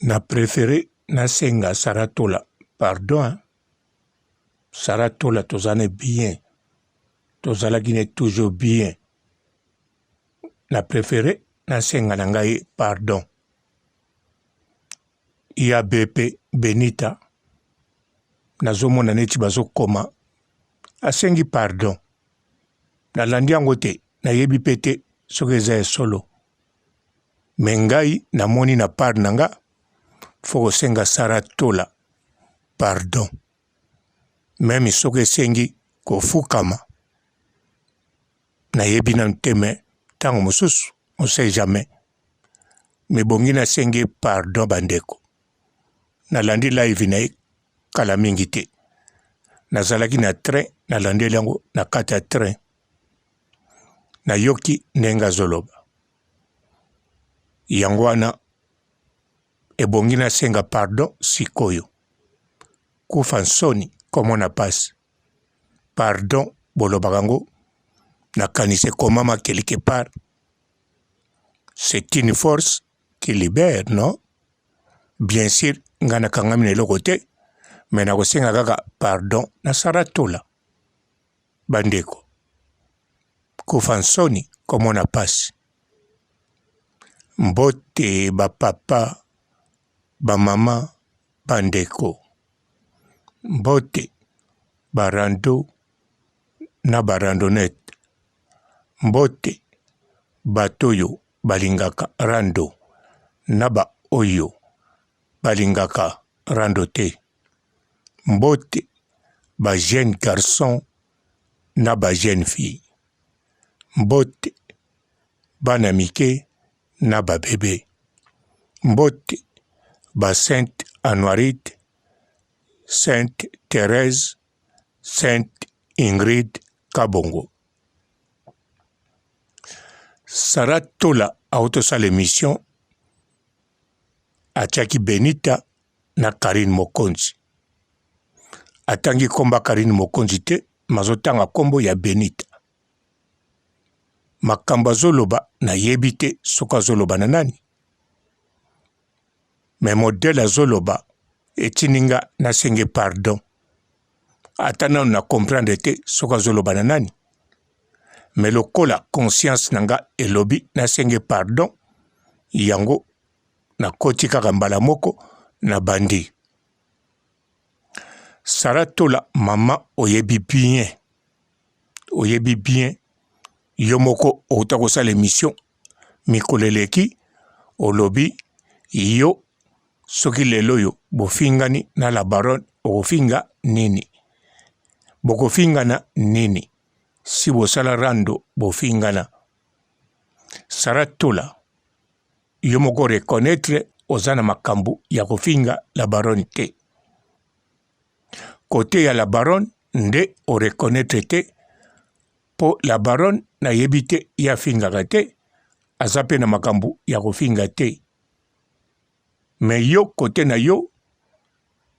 Na préféré nasenga Saratola. Pardon, hein? Saratola tozane bien. Tozala Guinée toujours bien. Na préféré nasenga nangai pardon. IABP Benita. Nazomona neti bazo koma. Asengi pardon. Nalandi yango te, nayebi pete soki eza solo. Mengai namoni na part nanga. Faut senga Saratola. Pardon. Même soki sengi kofukama. Nayebi na nteme tango mosusu, on sait jamais. Mais bongi na sengi pardon bandeko. Nalandi live na kala mingi te. Nazalaki na train, nalandi yango na kata train. Na yoki nenga zoloba. Yango wana ebongi na senga pardon sikoyo. Kufa nsoni komo na passe. Pardon bolobakango na kanise komama quelque part. C'est une force qui libère, non? Bien sûr, ngana kangami na eloko te, mais na kosenga kaka pardon na Saratola. Bandeko. Kufa nsoni komo na passe. Mbote ba papa, ba mama, bandeko. Mbote barando na barandonette. Mbote batoyo balingaka rando na ba oyo balingaka rando te. Mbote ba jeune garçon na ba jeune fille. Mbote bana mike na ba bébé. Mbote ba Sainte Anuarite, Sainte Thérèse, Sainte Ingrid Kabongo. Saratola autosala l'émission atiaki Benita na Karine Mokonzi. Atangi komba Karine Mokonzi te, mazotanga kombo ya Benita. Makamba zoloba na yebite soka zoloba na nani. Mais modèle zoloba etininga na senge pardon. Atana na comprendre te soka zoloba na nani. Mais lokola conscience nanga elobi na senge pardon, yango na koti kaka mbala moko na bandi. Saratola mama oyebi bien. Oyebi bien. Yomoko outakosa l'émission. Mikoleleki olobi yo soki lelo yo bofingani na la baronne ofinga nini. Bokofingana nini. Si bosala rando bofingana. Saratola yomoko reconnaître ozana makambu ya kofinga la baronne te. Côté ya la baronne nde o reconnaître te po la baronne na yebite ya finga te azape na makambu ya kofinga te. Mais yo côté na yo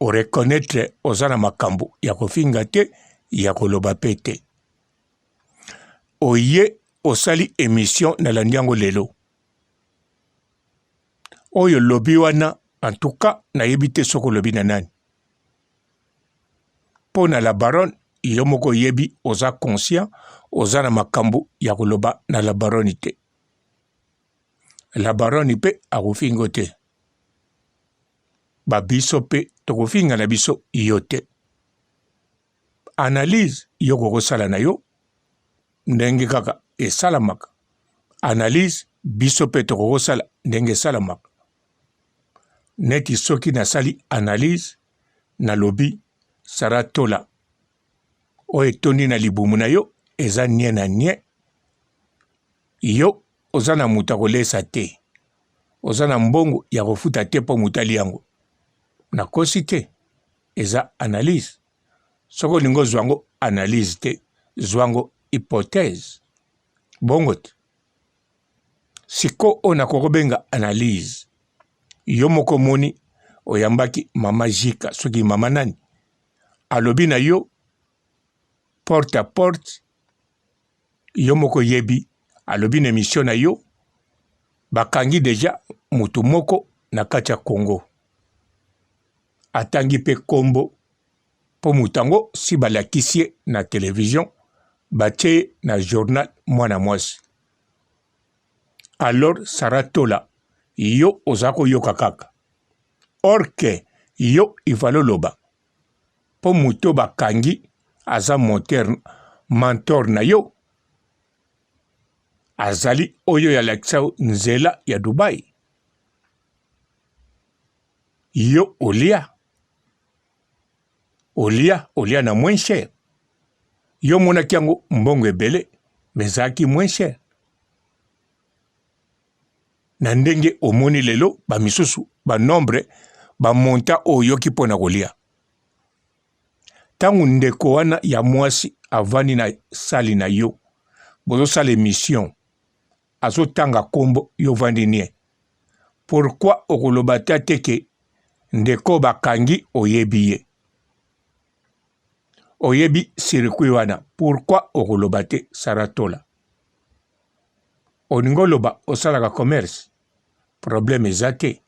o reconnaître ozana makambu ya kofinga te ya koloba pete. Oye osali émission na landiango lelo. Oyo lobi wana en tout cas na yebite soko lobi na nani. Po na la baronne yomoko yebi oza conscient ozana makambu ya koloba na la baronne te. La baronne pe akofingo te. Ba biso pe tokofinga na biso iyo te. Analyse yoko kosala na yo ndenge kaka esalamaka. Analyse biso pe tokosala ndenge esalamaka. Neti soki nasali analyse na lobi Saratola o etondi na libumu na yo eza nie na nie. Yo ozana muta kolesa te. Ozana mbongo ya kofuta te po mutali yango. Na kosi te eza analyse. Soko lingo zwango analyse te, zwango hypothèse. Bongo te. Siko ona kokobenga analyse. Yo moko moni oyambaki mama Jika soki mama nani. Alobi na yo porte à porte. Yo moko yebi alobi na émission na yo bakangi deja mutu moko na kati ya Congo. atangi pe kombo po mutango si balakisi na télévision batie na journal mwana mwasi. Alors Sarah Tola yo ozako yoka kaka. Or que yo ifalo loba po muto bakangi aza mentor na yo azali oyo ya laksao nzela ya Dubai. Yo olia na moins cher. Yo mona kiango mbongo ebele mezaki moins cher. Na ndenge omoni lelo ba misusu ba nombre ba monta oyo kipona kolia. Tangu ndeko wana ya mwasi avani na sali na yo bozo sale mission azo tanga kombo yo vandi nie. Pourquoi okolobata teke ndeko bakangi oyebi oyebi sirikwi wana? Pourquoi okolobate Sarah Tola? Oningoloba osalaka commerce problème ezate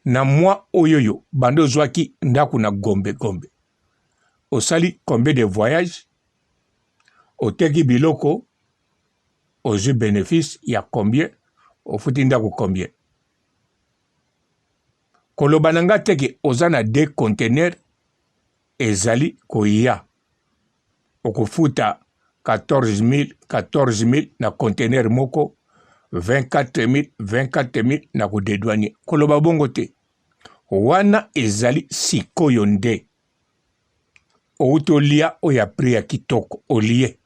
na mwa oyoyo bando zwaki ndaku na gombe osali combien de voyages oteki biloko ozu bénéfice ya combien ofuti ndaku combien. Koloba nanga teke ozana 2 conteneurs ezali koya okufuta 14 000 na conteneur moko 24 000 na kudedwanye. Koloba bongo te wana ezali sikoyo nde outolia oya priya kitoko olie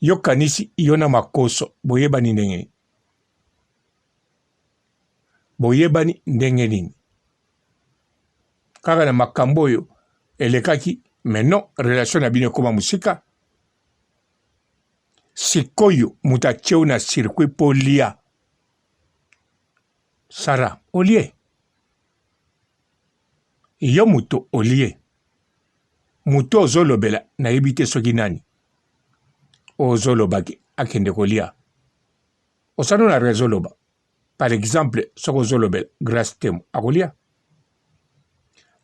yo kanisi yona makoso boyebani ndenge nini kaka na makambo oyo elekaki maintenant relation na bino koma musika sikoyo mutacheu na circuit polia Sara olie yo muto olie muto ozolobela na yebite soki nani ozolobaki akende kolia osano na rezoloba. Par exemple soko ozolobela grâce temo akolia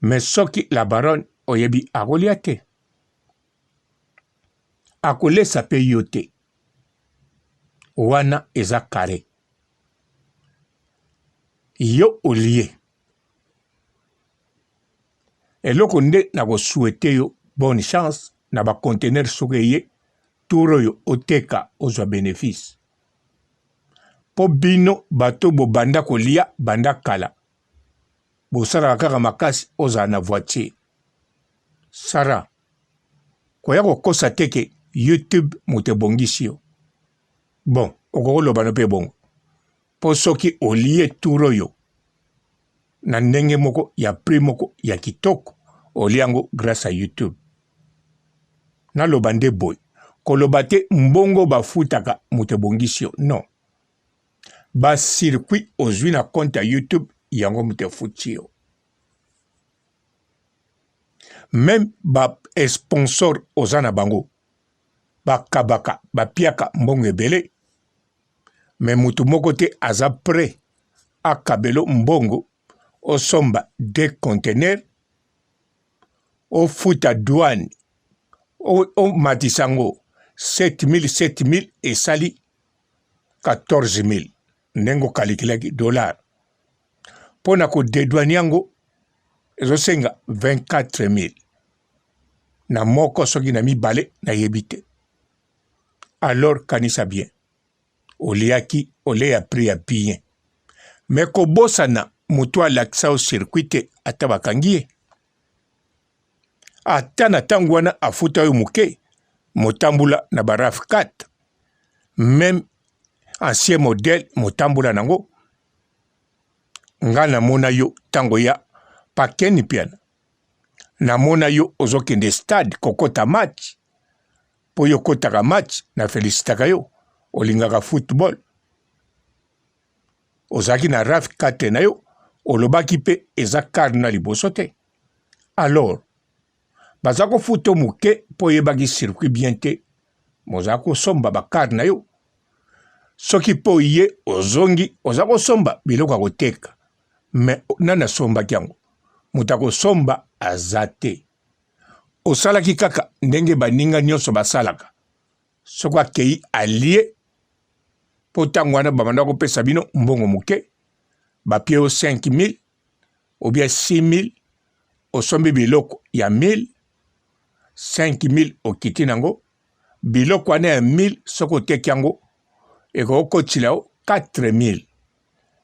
mais soki la baronne oyebi akolia te akolesa pe yo te wana eza kare yo olie eloko nde na kosuete yo bonne chance na ba conteneur soki ye turo yo oteka ozwa bénéfice po bino bato bobanda kolia banda kala bosalaka kaka makasi ozala na voiture. Sara koya kokosa teke YouTube moto ebongisi yo bon okokoloba no mpe bongo po soki olie turo yo na ndenge moko ya prix moko ya kitoko oliango grâce à YouTube. Naloba nde boy koloba te mbongo bafutaka moto ebongisi yo non ba circuit ozwi na compte ya YouTube yango moto efuti yo. Même ba sponsor ozana bango bakabaka bapiaka mbongo ebele mais mutu moko te aza prêt akabelo mbongo osomba 2 conteneurs ofuta douane o matisango 7 000 esali 14 000 nengo kalikilaki $. Pona ko dedouane yango ezosenga 24 000 na moko soki na mibale na yebite. Alors kanisa bien oliaki oleya prix ya bien mais kobosana mutu alakisa o circuit ata bakangi ye ata na ntango wana afuta yo moke motambula na ba RAV4 même ancien modèle motambula nango nga namona yo ntango ya pakeni piana namona yo ozokende stade kokota match po yo kotaka match na felicitaka yo olingaka football ozaki na RAV4 na yo olobaki pe eza kar na liboso te. Alors baza kofuta moke po yebaki circuit bien te moza kosomba bakar na yo soki po ye ozongi oza kosomba biloko ya koteka me nana somba kiango mutako somba azate osalaki kaka ndenge baninga nyonso basalaka soko akei alie po ntango wana bamanda kopesa bino mbongo moke bapie o 5000 ou bien 6000 osombi biloko ya 1000 5000 okiti nango biloko wana ya 1000 soko oteki yango ekokotila yo 4000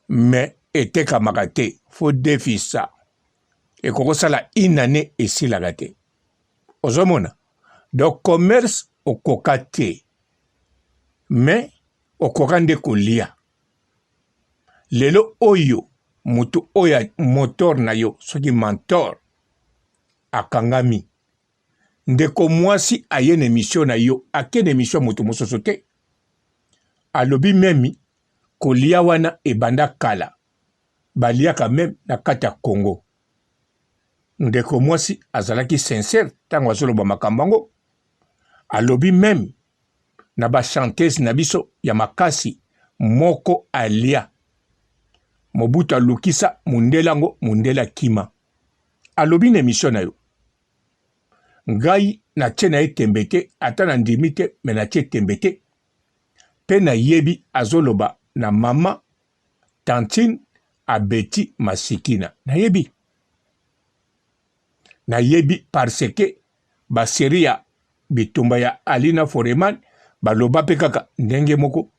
me etekamaka te fo defisa ekokosala une année esilaka te ozomona donc commerce okoka te me okoka nde kolia lelo oyo mutu oyo motor na yo soki mentor akangami ndeko mwasi aye na émission na yo ake na émission mutu mosusu te alobi memi kolia wana ebanda kala baliaka meme na kati ya Congo ndeko mwasi azalaki sincere ntango azoloba makambo yango alobi meme na bachanteuse na biso ya makasi moko alia Mobutu alukisa mundela yango mundela kima alobi na émission na yo ngai na tie na ye tembe te ata na ndimi te me na tie tembe te mpe nayebi azoloba na mama Tantine Abeti Masikina nayebi parce que baseri ya bitumba ya Alina Foreman baloba pe kaka ndenge moko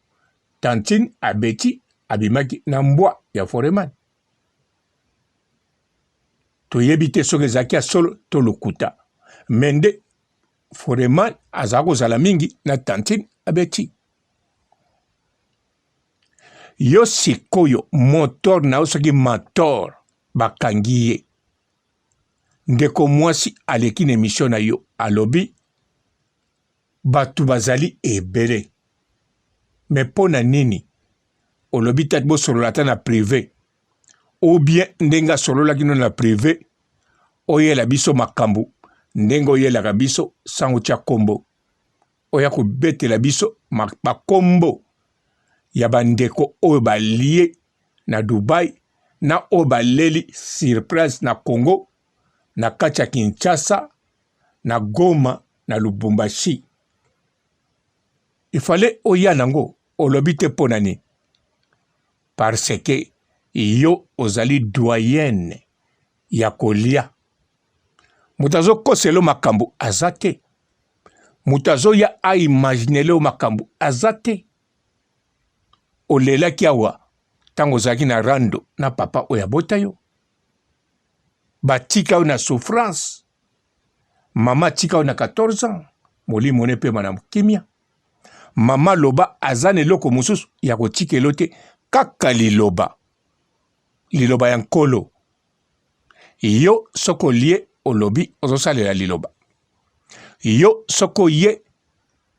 Tantine Abeti abimaki na mbwa ya Foreman toyebi te soki ezalaki ya solo to lokuta mende Foreman azala kozala mingi na Tantine Abeti yo sikoyo motor na yo soki mentor bakangi ye ndeko mwasi aleki na émission na yo alobi batu bazali ebele me mpo na nini olobi tati bosolola ata na privé ou bien ndenge asololaki no na privé oyela biso makambo ndenge oyelaka biso sango tia kombo oya kobetela biso bakombo ya bandeko oyo balie na Dubai na oyo baleli surprise na Congo na kati ya Kinshasa na Goma na Lubumbashi ifale oya nango olobi te mpo nani parce que yo ozali doyenne ya kolia mutu azokoselo makambo aza te mutu azoya aimaginele makambo aza te olelaki awa ntango ozalaki na rando na papa oyo abota yo batika yo na souffrance mama tika yo na 14 ans molimo ne mpe mana kimia mama loba aza na eloko mosusu ya kotikelo te kaka liloba ya nkolo yo soko lie olobi ozosalela liloba yo soko ye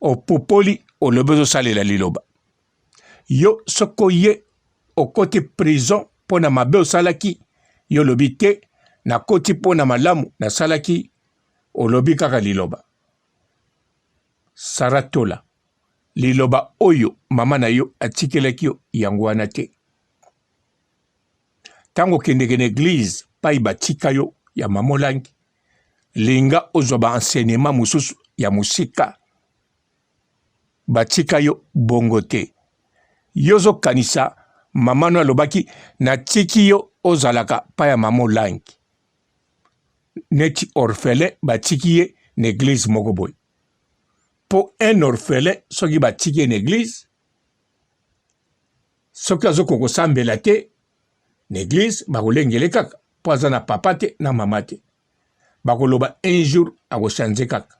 opopoli olobi ozosalela liloba yo soko ye okoti prison mpo na mabe osalaki yo lobi te nakoti mpo na malamu nasalaki olobi kaka liloba saratola liloba oyo mama na yo atikelaki yo yango wana te ntango okendeke na eglize pai batika yo ya mamolangi linga ozwa baenseignement mosusu ya mosika batika yo bongo te yo ozokanisa mama no alobaki natiki yo ozalaka pa ya mamolangi neti orphelin batiki ye na eglize moko boye po un orphelin soki batiki ye na eglize soki azokoka kosambela te na eglize bakolengele kaka po aza na papa te na mama te bakoloba un jour akochange kaka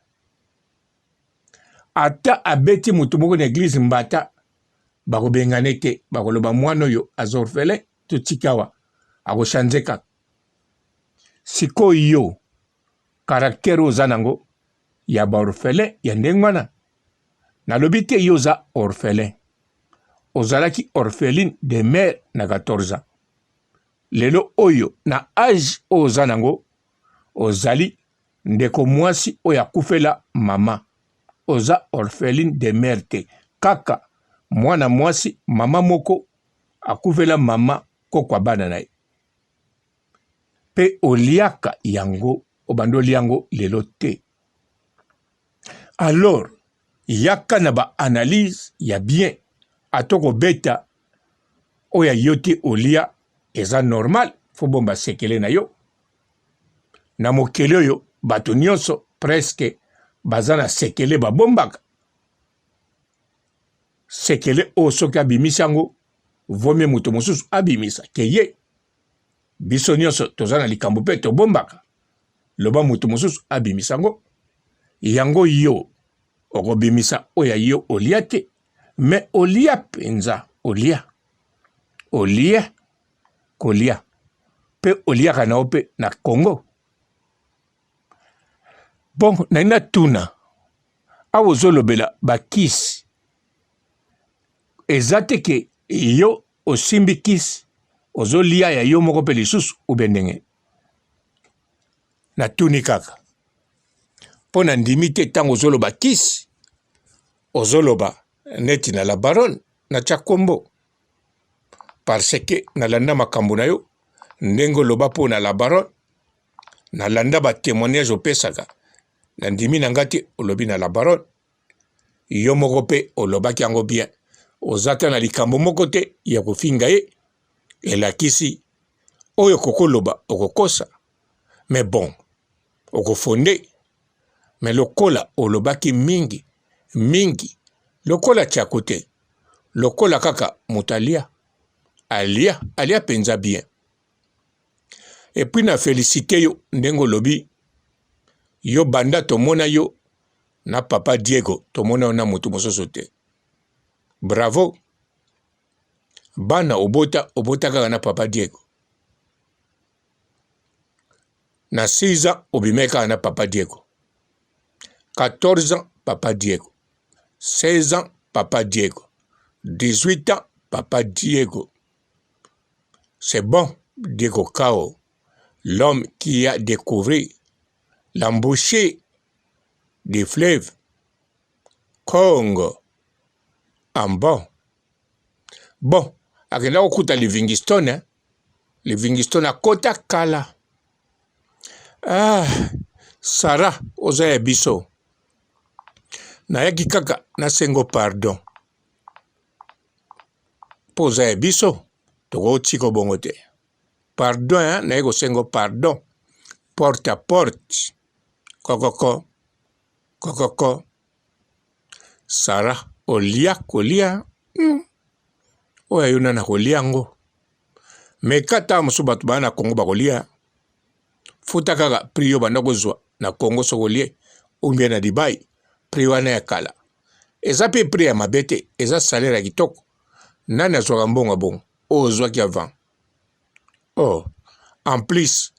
ata abeti mutu moko na eglize mbata bakobengane te bakoloba mwana oyo aza orphelin totikawa akochange kaka sikoyo karaktere oza nango ya baorphelin ya ndenge wana nalobi te yo oza orphelin ozalaki orpheline de mère na 14 ans lelo oyo na age oyo oza nango ozali ndeko mwasi oyo akufela mama oza orpheline de mère te kaka mwana mwasi mama moko akufela mama kokwa bana na ye pe oliaka yango obando liango lelo te. Alors yaka na ba analyse ya bien atoko beta oya yote olia eza normal fo bomba sekele na yo na mokele oyo bato nyonso presque baza na sekele babombaka sekele o soki abimisa yango vomie moto mosusu abimisa ke ye biso nyonso toza na likambo mpe tobombaka loba moto mosusu abimisa yango yango yo okobimisa oya yo olia te me olia penza olia kolia pe oliaka na ope na Congo. Bon, na tuna awo zolobela bakisi ezate ke yo osimbi kisi ozolia ya yo moko pe lisusu ubendenge na tuni kaka po na ndimi te tango ozoloba kisi ozoloba neti na la baronne na chakombo parce que nalanda makambo na yo ndenge oloba po na la baronne nalanda ba témoignage opesaka na ndimi na ngati olobi na la baronne yo moko pe olobaki yango bien ozata na likambo moko te ya kofinga ye elakisi oyo kokoloba okokosa mais bon okofonde mais lokola olobaki mingi lokola tiako te lokola kaka mutalia alia penza bien et puis na félicité yo ndenge olobi yo banda tomona yo na papa Diego tomona yo na motu mosusu te bravo bana obota kaka na papa Diego na 6 ans obimeka na papa Diego 14 ans papa Diego 16 ans papa Diego 18 ans papa Diego. C'est bon, Diego Cao, l'homme qui a découvert l'embouchure des fleuves Congo en bon. Bon, akenda okuta Livingstone, Livingstone a kota kala. Ah, Sarah oza biso. Na yaki kaka na sengo pardon. Poza biso. Toko chiko bongo te. Pardon, na yeko sengo pardon. Porte à porte. Kokoko. Sarah, olia. Oya yuna na kolia ngo. Me kata musubatu bana Kongo bakolia. Futa kaka priyo bandako zwa na Kongo sokolie. Umbia na Dubai. Priyo na ya kala. Eza pe priya mabete. Eza salaire kitoko. Nani azwaka mbongo bongo. Ozwaki avant. Oh, en plus,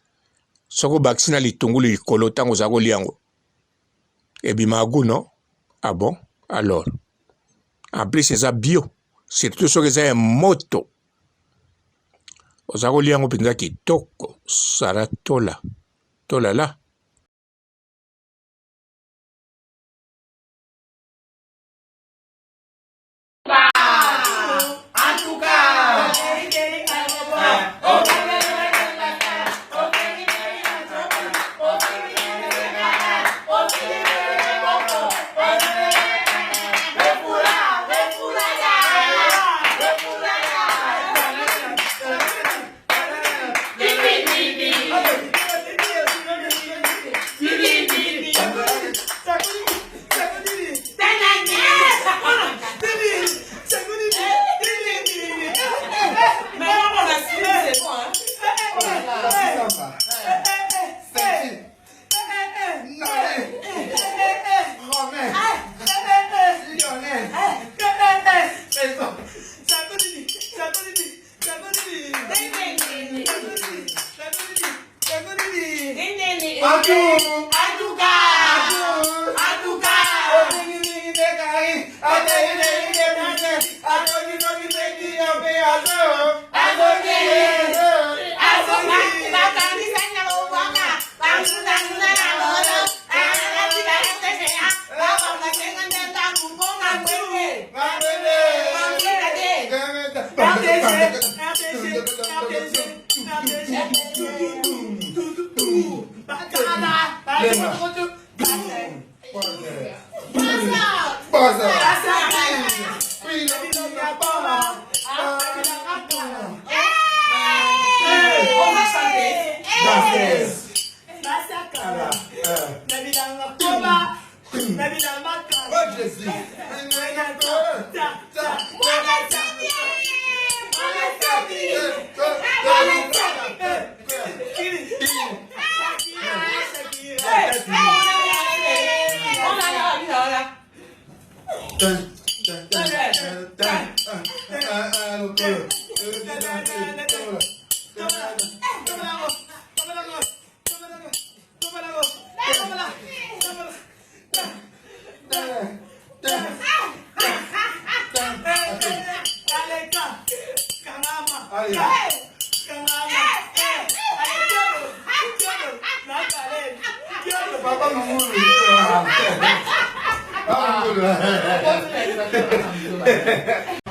soko vaccina litunguli likolo tango zako liango. Ebima agu non? Ah bon? Alors. En plus, c'est bio. Surtout ce que c'est moto. Ozako liango pinga kitoko. Saratola. Tola la.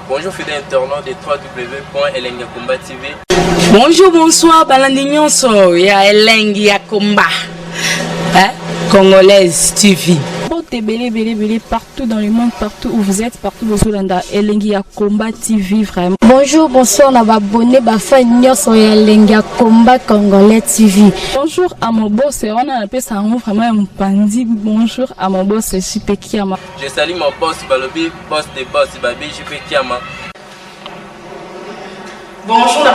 Bonjour fidèles internautes de www.elengiakomba TV. Bonjour, bonsoir, Balandignon so, ya Elengia Komba, Congolaise TV. Belé partout dans le monde, partout où vous êtes, partout où vous êtes, Elengia Komba TV vraiment. Bonjour, bonsoir, on a abonné Bafa Nyos Elengia Komba Congolais TV. Bonjour à mon boss, on a appelé ça vraiment un pandi. Bonjour à mon boss, JP Kiama. Je salue mon boss Balobi, boss des boss Babi, JP Kiama. Bonjour, la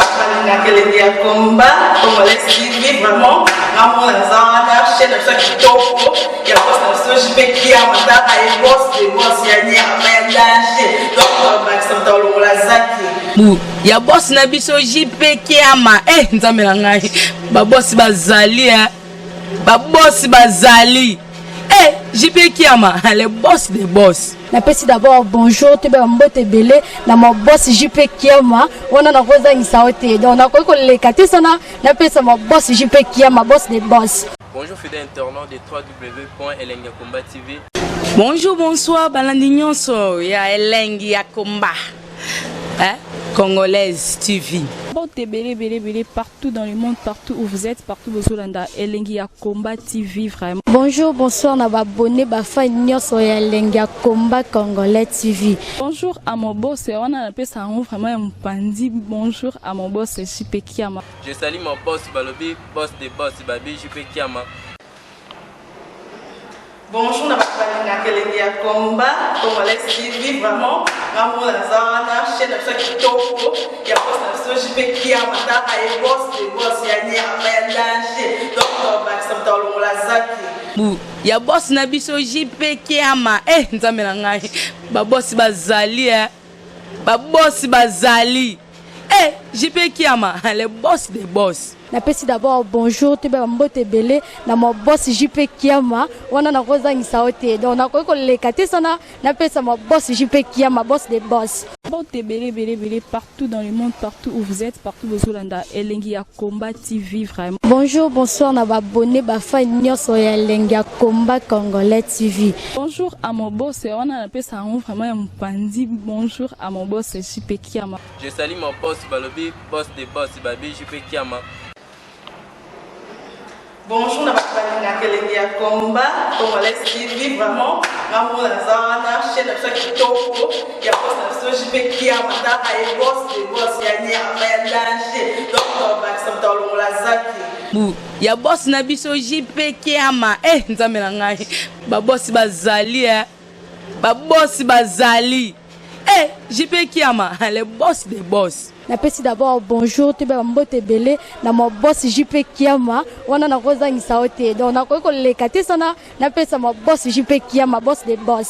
Elengia Komba Congolais TV vraiment. Ramon Lazana, chaîne de chaque topo, il y a boss de JP Kiama, et boss des boss, il y a un danger. Donc, Maxime Talon Lazaki. Il y a boss Nabiso JP Kiama, nzambe na ngai. Ba boss bazali, ba boss bazali. JP Kiama, le boss des boss. Napesi d'abord bonjour, te mbote belé na mon boss JP Kiama, on a rosa isaote. Donc na ko le kati sana, napesa mon boss JP Kiama, boss des boss. Bonjour fidèles internautes de www.elengiakomba TV. Bonjour, bonsoir, Balandignon so, ya Elengia Komba, Congolaise TV. Belé partout dans le monde, partout où vous êtes, partout où vous êtes, Elengia Komba TV vraiment. Bonjour, bonsoir, on a abonné Bafa Nyos Elengia Komba Congolais TV. Bonjour à mon boss, on a appelé ça vraiment un pandi. Bonjour à mon boss, JP Kiama. Je salue mon boss Balobi, boss des boss Babi, JP Kiama. Bonjour, la Elengia Komba Congolais TV vraiment. Ramon Lazana, chaîne de chaque topo, il y a boss de JP Kiama, et boss des boss, il y a un danger. Donc, Maxime Talon Lazaki. Il y a boss Nabiso JP Kiama, nzambe na ngai. Ba boss bazali, ba boss bazali. JP Kiama, le boss des boss. Napesi d'abord bonjour, te mbote belé na mon boss JP Kiama, on a rosa isaote. Donc na ko le kati sana, napesa mon boss JP Kiama, boss des boss. Belé partout dans le monde, partout où vous êtes, partout où vous êtes, Elengia Komba TV vraiment. Bonjour, bonsoir, on a abonné Bafa Nyos Elengia Komba Congolais TV. Bonjour à mon boss, on a appelé ça vraiment un pandi. Bonjour à mon boss, JP Kiama. Je salue mon boss Balobi, boss des boss Babi, JP Kiama. Bonjour, la Elengia Komba Congolais TV vraiment. Ramon Lazana, chaîne de chaque topo, il y a boss de JP Kiama, et boss des boss, il y a un danger. Donc, Maxime Talon Lazaki. Il y a boss Nabiso JP Kiama, nzambe na ngai. Ba boss bazali, ba boss bazali. JP Kiama, le boss des boss. Napesi d'abord bonjour, te mbote belé na mon boss JP Kiama, on a rosa isaote. Donc na ko le kati sana, napesa mon boss JP Kiama, boss des boss.